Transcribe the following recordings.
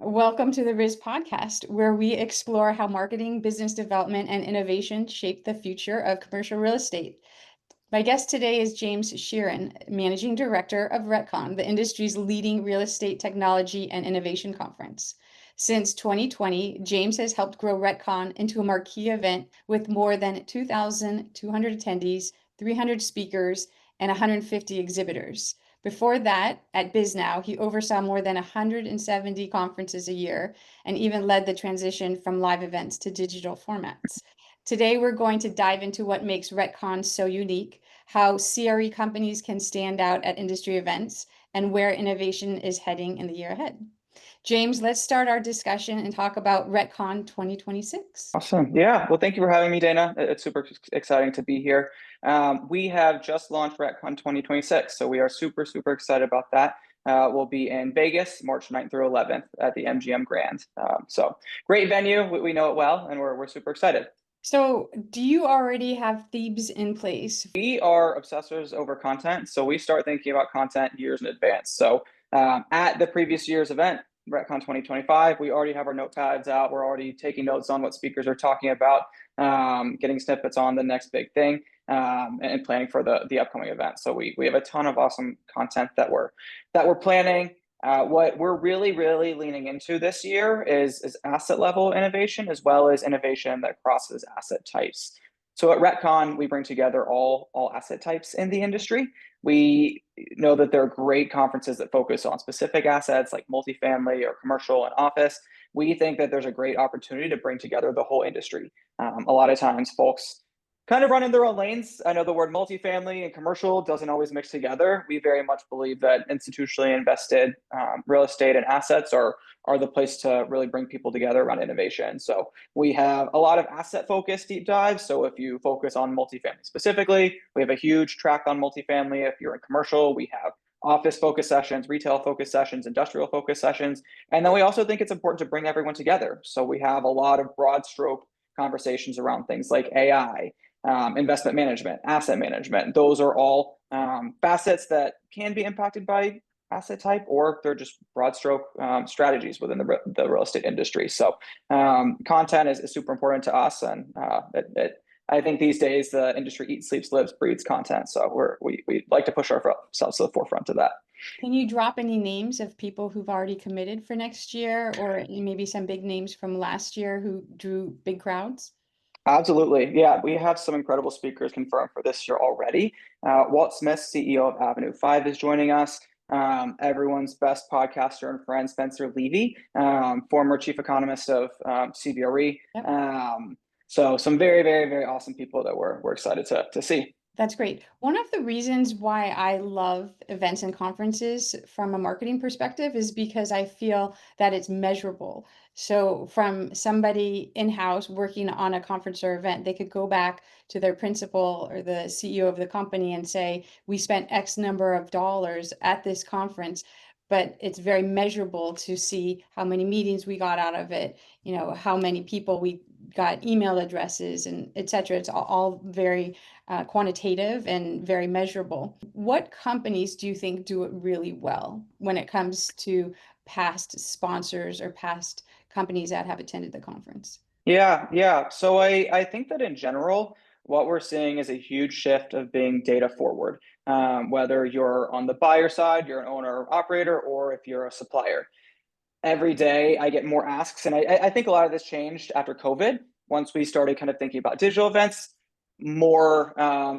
Welcome to the RIZZ Podcast, where we explore how marketing, business development, and innovation shape the future of commercial real estate. My guest today is James Shearin, Managing Director of RETCON, the industry's leading real estate technology and innovation conference. Since 2020, James has helped grow RETCON into a marquee event with more than 2,200 attendees, 300 speakers, and 150 exhibitors. Before that, at BizNow, he oversaw more than 170 conferences a year and even led the transition from live events to digital formats. Today, we're going to dive into what makes RETCON so unique, how CRE companies can stand out at industry events, and where innovation is heading in the year ahead. James, let's start our discussion and talk about RETCON 2026. Awesome. Yeah. Well, thank you for having me, Dana. It's super exciting to be here. We have just launched RETCON 2026, so we are super excited about that. We'll be in Vegas, March 9th through 11th at the MGM Grand. So great venue. We know it well, and we're super excited. So do you already have themes in place? We are obsessors over content, so we start thinking about content years in advance. So at the previous year's event, RETCON 2025, we already have our notepads out. We're already taking notes on what speakers are talking about, getting snippets on the next big thing, and planning for the upcoming event. So we have a ton of awesome content that we're planning. What we're really leaning into this year is asset level innovation, as well as innovation that crosses asset types. So at RETCON, we bring together all asset types in the industry. We know that there are great conferences that focus on specific assets like multifamily or commercial and office. We think that there's a great opportunity to bring together the whole industry. A lot of times folks kind of run in their own lanes. I know the word multifamily and commercial doesn't always mix together. We very much believe that institutionally invested real estate and assets are the place to really bring people together around innovation. So we have a lot of asset-focused deep dives. So if you focus on multifamily specifically, we have a huge track on multifamily. If you're in commercial, we have office-focused sessions, retail-focused sessions, industrial-focused sessions. And then we also think it's important to bring everyone together. So we have a lot of broad stroke conversations around things like AI, investment management, asset management. Those are all facets that can be impacted by asset type, or they're just broad stroke strategies within the real estate industry. So content is super important to us, and I think these days the industry eats, sleeps, lives, breathes content. So we like to push ourselves to the forefront of that. Can you drop any names of people who've already committed for next year, or maybe some big names from last year who drew big crowds? Absolutely. Yeah, we have some incredible speakers confirmed for this year already. Walt Smith, CEO of Avenue 5, is joining us. Everyone's best podcaster and friend, Spencer Levy, former chief economist of CBRE. Yep. So some very awesome people that we're excited to see. That's great. One of the reasons why I love events and conferences from a marketing perspective is because I feel that it's measurable. So from somebody in-house working on a conference or event, they could go back to their principal or the CEO of the company and say, we spent X number of dollars at this conference, but it's very measurable to see how many meetings we got out of it, how many people we got email addresses and et cetera. It's all very quantitative and very measurable. What companies do you think do it really well when it comes to past sponsors or past companies that have attended the conference? Yeah. So I think that in general, what we're seeing is a huge shift of being data forward. Whether you're on the buyer side, you're an owner or operator, or if you're a supplier. Every day I get more asks, and I think a lot of this changed after COVID. Once we started kind of thinking about digital events, more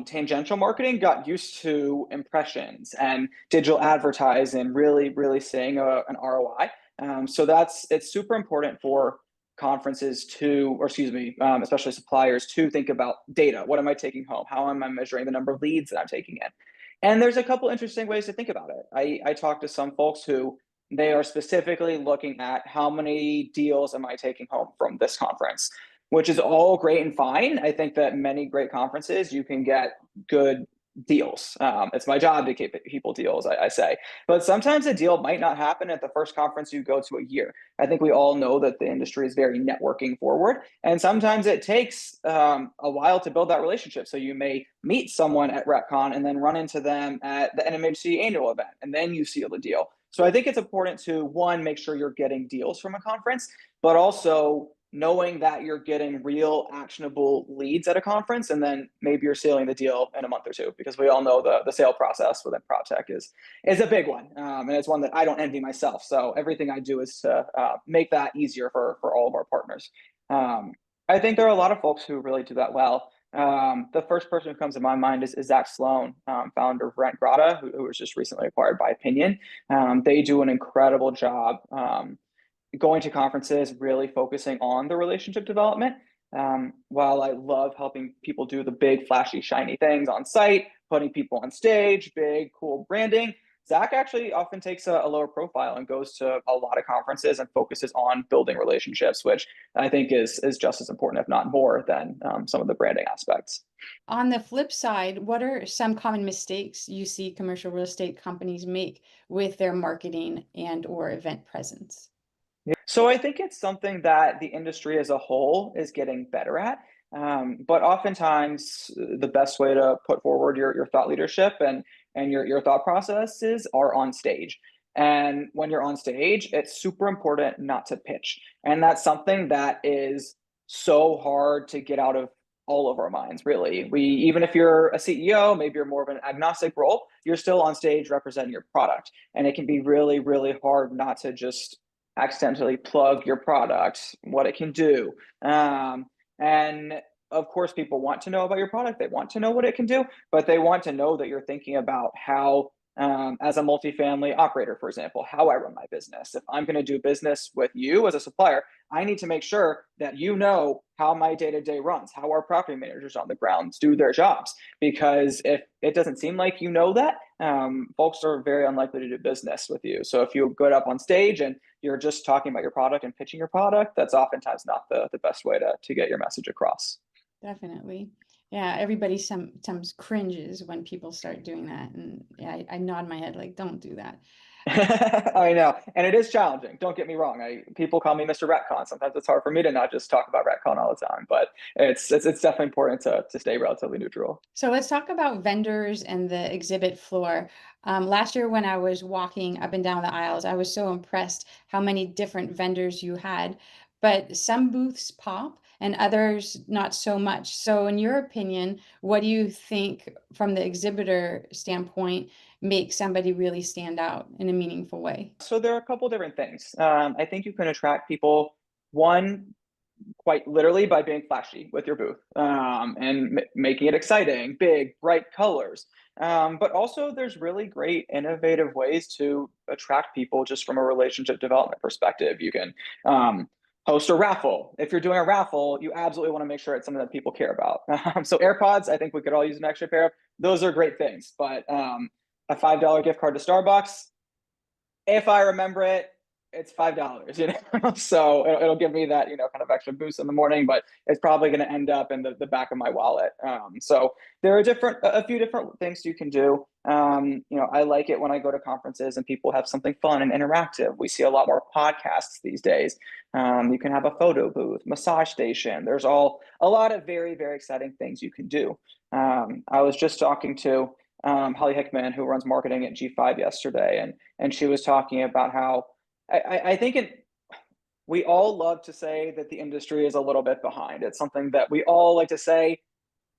tangential marketing got used to impressions and digital advertising, really seeing an ROI. So it's super important for conferences especially suppliers to think about data. What am I taking home? How am I measuring the number of leads that I'm taking in? And there's a couple interesting ways to think about it. I talked to some folks who they are specifically looking at how many deals am I taking home from this conference, which is all great and fine. I think that many great conferences, you can get good deals. It's my job to keep people deals, I say. But sometimes a deal might not happen at the first conference you go to a year. I think we all know that the industry is very networking forward. And sometimes it takes a while to build that relationship. So you may meet someone at RETCON and then run into them at the NMHC annual event, and then you seal the deal. So I think it's important to, one, make sure you're getting deals from a conference, but also knowing that you're getting real actionable leads at a conference, and then maybe you're sealing the deal in a month or two, because we all know the sale process within prop tech is a big one, and it's one that I don't envy myself. So everything I do is to make that easier for all of our partners. I think there are a lot of folks who really do that well. The first person who comes to my mind is Zach Sloan, founder of Rent Grata, who was just recently acquired by Opinion. They do an incredible job going to conferences, really focusing on the relationship development. While I love helping people do the big, flashy, shiny things on site, putting people on stage, big, cool branding, Zach actually often takes a lower profile and goes to a lot of conferences and focuses on building relationships, which I think is just as important, if not more, than some of the branding aspects. On the flip side, what are some common mistakes you see commercial real estate companies make with their marketing and or event presence? So I think it's something that the industry as a whole is getting better at. But oftentimes, the best way to put forward your thought leadership and your thought processes are on stage. And when you're on stage, it's super important not to pitch. And that's something that is so hard to get out of all of our minds, really. Even if you're a CEO, maybe you're more of an agnostic role, you're still on stage representing your product. And it can be really, really hard not to just accidentally plug your product, what it can do. And of course, people want to know about your product. They want to know what it can do, but they want to know that you're thinking about how, as a multifamily operator, for example, how I run my business. If I'm going to do business with you as a supplier, I need to make sure that you know how my day-to-day runs, how our property managers on the ground do their jobs. Because if it doesn't seem like you know that, folks are very unlikely to do business with you. So if you go up on stage and you're just talking about your product and pitching your product, that's oftentimes not the best way to get your message across. Definitely. Yeah, everybody sometimes cringes when people start doing that. And yeah, I nod my head like, don't do that. I know, and it is challenging. Don't get me wrong. People call me Mr. RETCON. Sometimes it's hard for me to not just talk about RETCON all the time, but it's definitely important to stay relatively neutral. So let's talk about vendors and the exhibit floor. Last year, when I was walking up and down the aisles, I was so impressed how many different vendors you had. But some booths pop and others not so much. So, in your opinion, what do you think from the exhibitor standpoint makes somebody really stand out in a meaningful way? So there are a couple different things. I think you can attract people, one, quite literally by being flashy with your booth, and making it exciting, big, bright colors. But also, there's really great, innovative ways to attract people just from a relationship development perspective. You can host a raffle. If you're doing a raffle, you absolutely want to make sure it's something that people care about. So AirPods, I think we could all use an extra pair of. Those are great things. But a $5 gift card to Starbucks, if I remember it, it's $5, so it'll give me that, kind of extra boost in the morning, but it's probably going to end up in the back of my wallet. So there are a few different things you can do. I like it when I go to conferences and people have something fun and interactive. We see a lot more podcasts these days. You can have a photo booth, massage station. There's a lot of very, very exciting things you can do. I was just talking to Holly Hickman, who runs marketing at G5 yesterday, and she was talking about how I think we all love to say that the industry is a little bit behind. It's something that we all like to say.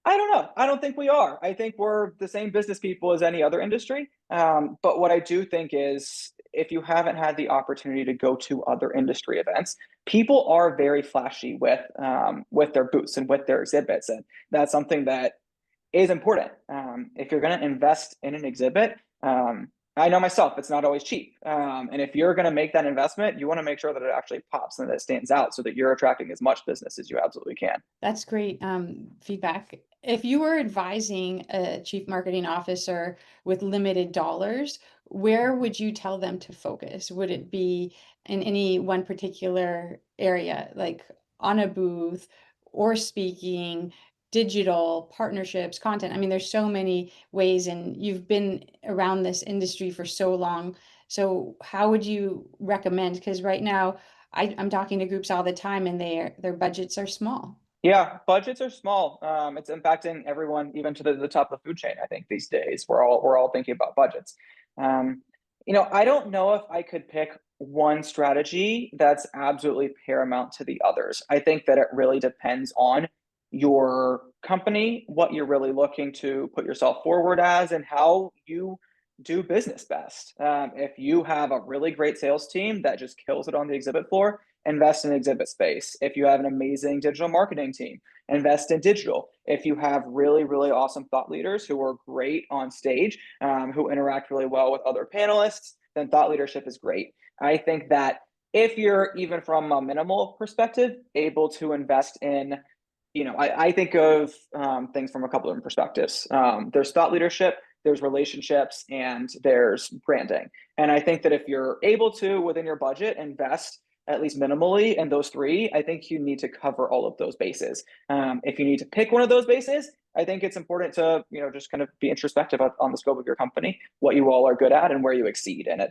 I don't know. I don't think we are. I think we're the same business people as any other industry. But what I do think is, if you haven't had the opportunity to go to other industry events, people are very flashy with their booths and with their exhibits, and that's something that is important. If you're going to invest in an exhibit, I know myself, it's not always cheap. And if you're going to make that investment, you want to make sure that it actually pops and that it stands out so that you're attracting as much business as you absolutely can. That's great feedback. If you were advising a chief marketing officer with limited dollars, where would you tell them to focus? Would it be in any one particular area, like on a booth or speaking, digital, partnerships, content? I mean, there's so many ways, and you've been around this industry for so long. So how would you recommend? Because right now, I'm talking to groups all the time, and their budgets are small. Yeah, budgets are small. It's impacting everyone, even to the top of the food chain. I think these days we're all thinking about budgets. Um, I don't know if I could pick one strategy that's absolutely paramount to the others. I think that it really depends on your company, what you're really looking to put yourself forward as, and how you do business best. If you have a really great sales team that just kills it on the exhibit floor, invest in exhibit space. If you have an amazing digital marketing team, invest in digital. If you have really, really awesome thought leaders who are great on stage, who interact really well with other panelists, then thought leadership is great. I think that if you're, even from a minimal perspective, able to invest in, I think of things from a couple of different perspectives. There's thought leadership, there's relationships, and there's branding. And I think that if you're able to, within your budget, invest at least minimally in those three, I think you need to cover all of those bases. If you need to pick one of those bases, I think it's important to, just kind of be introspective on the scope of your company, what you all are good at, and where you exceed. And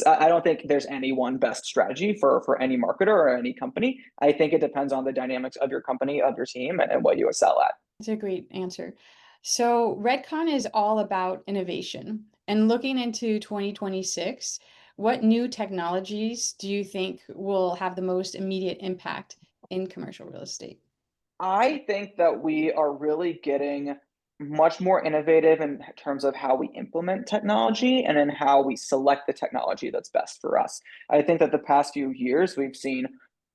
I don't think there's any one best strategy for any marketer or any company. I think it depends on the dynamics of your company, of your team, and what you excel at. That's a great answer. So RETCON is all about innovation. And looking into 2026, what new technologies do you think will have the most immediate impact in commercial real estate? I think that we are really getting much more innovative in terms of how we implement technology and in how we select the technology that's best for us. I think that the past few years we've seen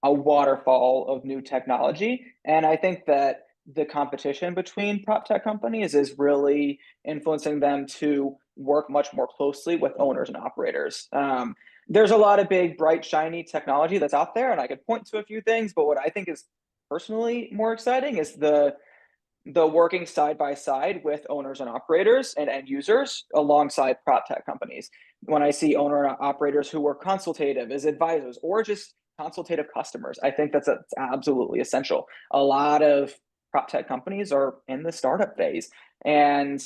a waterfall of new technology, and I think that the competition between prop tech companies is really influencing them to work much more closely with owners and operators. There's a lot of big, bright, shiny technology that's out there, and I could point to a few things, but what I think is personally more exciting is the working side by side with owners and operators and end users alongside prop tech companies. When I see owner and operators who are consultative as advisors or just consultative customers, I think that's absolutely essential. A lot of prop tech companies are in the startup phase, and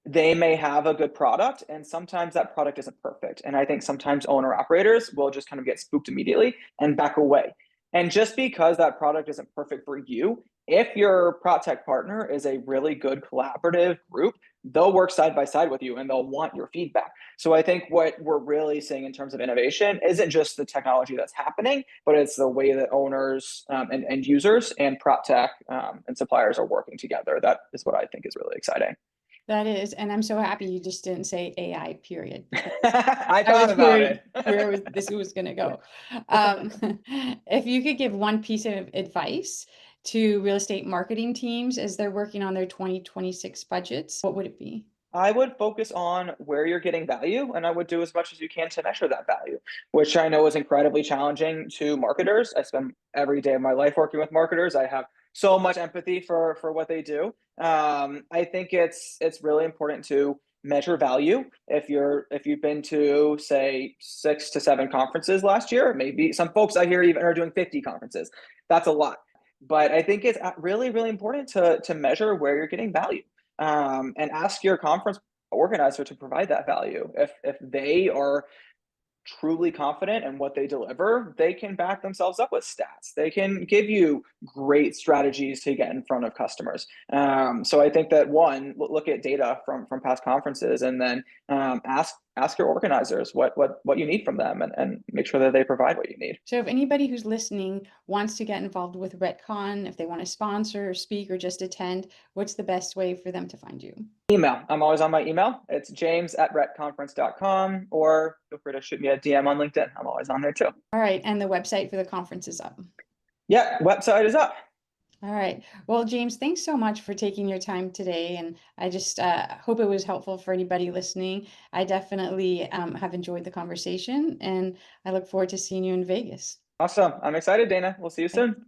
they may have a good product, and sometimes that product isn't perfect. And I think sometimes owner operators will just kind of get spooked immediately and back away. And just because that product isn't perfect for you, if your prop tech partner is a really good collaborative group, they'll work side by side with you and they'll want your feedback. So I think what we're really seeing in terms of innovation isn't just the technology that's happening, but it's the way that owners and users and prop tech and suppliers are working together. That is what I think is really exciting. That is, and I'm so happy you just didn't say AI, period. I I thought was about worried it. where this was going to go. If you could give one piece of advice to real estate marketing teams as they're working on their 2026 budgets, what would it be? I would focus on where you're getting value, and I would do as much as you can to measure that value, which I know is incredibly challenging to marketers. I spend every day of my life working with marketers. I have so much empathy for what they do. I think it's really important to measure value. If you've been to, say, 6 to 7 conferences last year, maybe some folks I hear even are doing 50 conferences. That's a lot. But I think it's really, really important to measure where you're getting value, and ask your conference organizer to provide that value. If they are truly confident in what they deliver, they can back themselves up with stats. They can give you great strategies to get in front of customers. So I think that, one, look at data from past conferences, and then ask your organizers what you need from them, and make sure that they provide what you need. So if anybody who's listening wants to get involved with RETCON, if they want to sponsor or speak or just attend, what's the best way for them to find you? Email. I'm always on my email. It's james@retconference.com, or feel free to shoot me a DM on LinkedIn. I'm always on there too. All right. And the website for the conference is up. Yeah, website is up. All right. Well, James, thanks so much for taking your time today. And I just hope it was helpful for anybody listening. I definitely have enjoyed the conversation, and I look forward to seeing you in Vegas. Awesome. I'm excited, Dana. We'll see you soon.